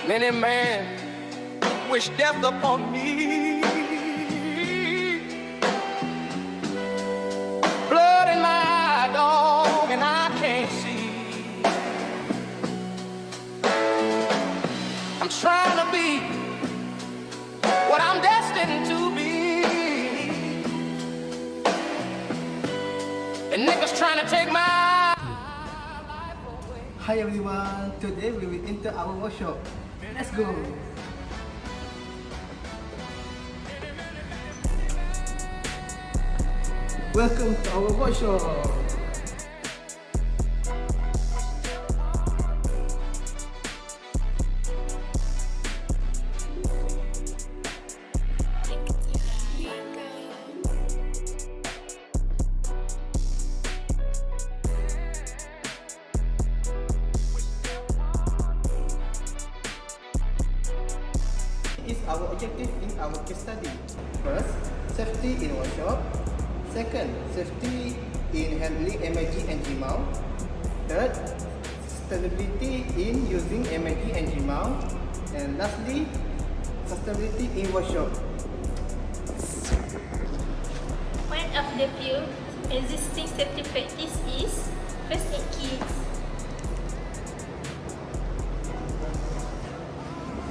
Many men wish death upon me. Blood in my eye, dog, and I can't see. I'm trying to be what I'm destined to be. And niggas trying to take my life away. Hi everyone, today we will enter our workshop. Let's go! Welcome to our workshop! Is our objective in our case study. First, safety in workshop. Second, safety in handling MIG and G mount. Third, sustainability in using MIG and G mount. And lastly, sustainability in workshop. One of the few existing safety practice is first aid kits.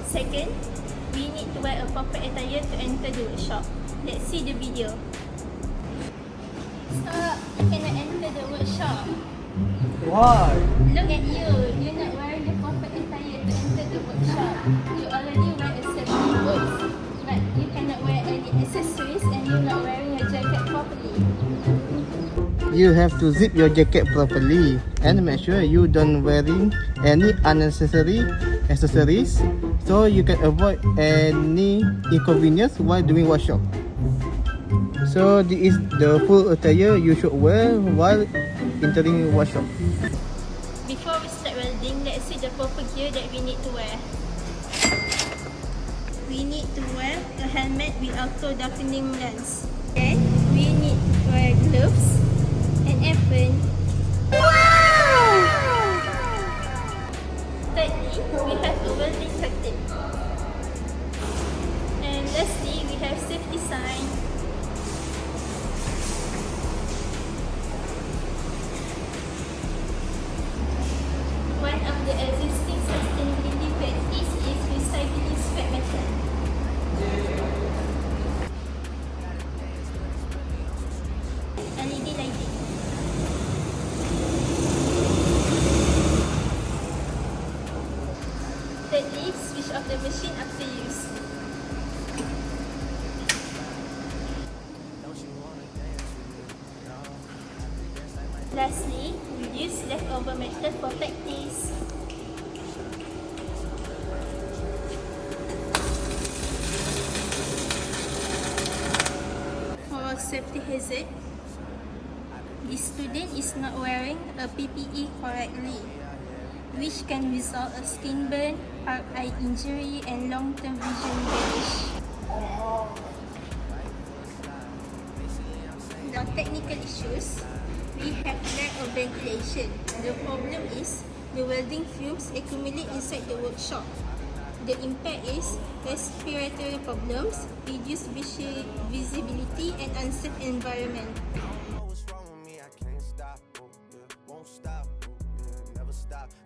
Second, we need to wear a proper attire to enter the workshop. Let's see the video. Stop! You cannot enter the workshop. Why? Look at you. You're not wearing the proper attire to enter the workshop. You already wear a safety boots, but you cannot wear any accessories and you're not wearing your jacket properly. You have to zip your jacket properly and make sure you don't wearing any unnecessary accessories so you can avoid any inconvenience while doing workshop. So this is the full attire you should wear while entering workshop. Before we start welding, let's see the proper gear that we need to wear. We need to wear a helmet with auto darkening lens. Then we need to wear gloves, an apron. Wow! Thirdly, we have a welding curtain. And lastly, we have safety sign. One of the existing sustainability practice is recycling scrap metal. LED lighting. Thirdly, switch off the machine after use. Lastly, reduce leftover metal for practice. For safety hazard, the student is not wearing a PPE correctly, which can result in skin burn, heart eye injury, and long-term vision damage. The technical issues, we have lack of ventilation. The problem is the welding fumes accumulate inside the workshop. The impact is respiratory problems, reduced visibility, and unsafe environment.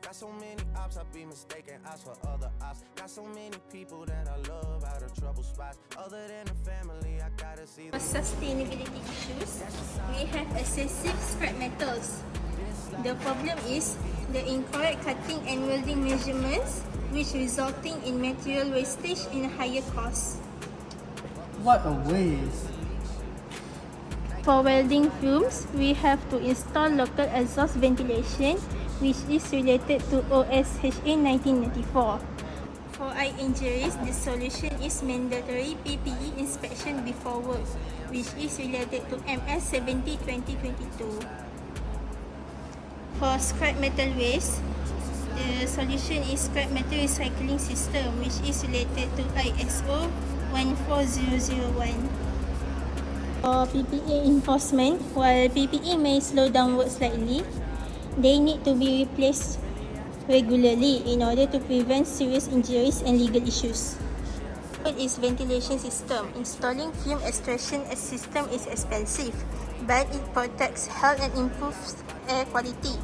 Got so many ops, I be mistaken ops for other ops. Got so many people that I love out of trouble spots. Other than the family, I gotta see. For sustainability issues, we have excessive scrap metals. The problem is the incorrect cutting and welding measurements, which resulting in material wastage and higher costs. What a waste! For welding fumes, we have to install local exhaust ventilation, which is related to OSHA 1994. For eye injuries, the solution is mandatory PPE inspection before work, which is related to MS 70/2022. For scrap metal waste, the solution is scrap metal recycling system, which is related to ISO 14001. For PPE enforcement, while PPE may slow down work slightly, they need to be replaced regularly in order to prevent serious injuries and legal issues. What is ventilation system? Installing fume extraction system is expensive, but it protects health and improves air quality.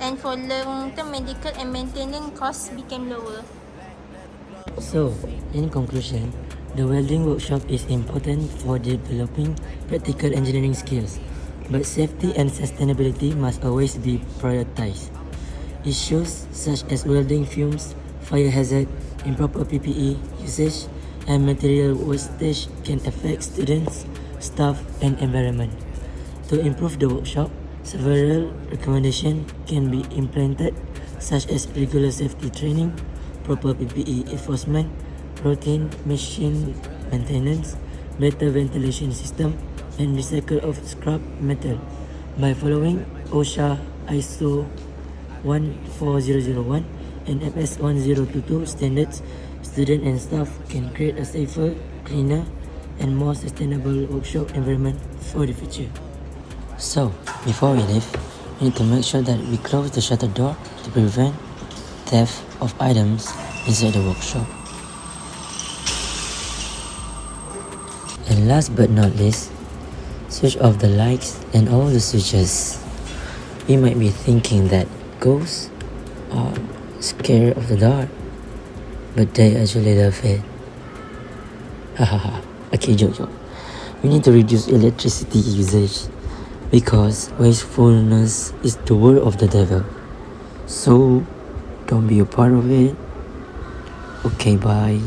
And for long-term medical and maintenance costs became lower. So, in conclusion, the welding workshop is important for developing practical engineering skills, but safety and sustainability must always be prioritized. Issues such as welding fumes, fire hazard, improper PPE usage, and material wastage can affect students, staff, and environment. To improve the workshop, several recommendations can be implemented, such as regular safety training, proper PPE enforcement, routine machine maintenance, better ventilation system, and recycle of scrap metal. By following OSHA ISO 14001 and MS 1022 standards, students and staff can create a safer, cleaner, and more sustainable workshop environment for the future. So, before we leave, we need to make sure that we close the shutter door to prevent theft of items inside the workshop. And last but not least, switch off the lights and all the switches. We might be thinking that ghosts are scared of the dark, but they actually love it. Hahaha. Okay, joke. We need to reduce electricity usage because wastefulness is the word of the devil. So, don't be a part of it. Okay, bye.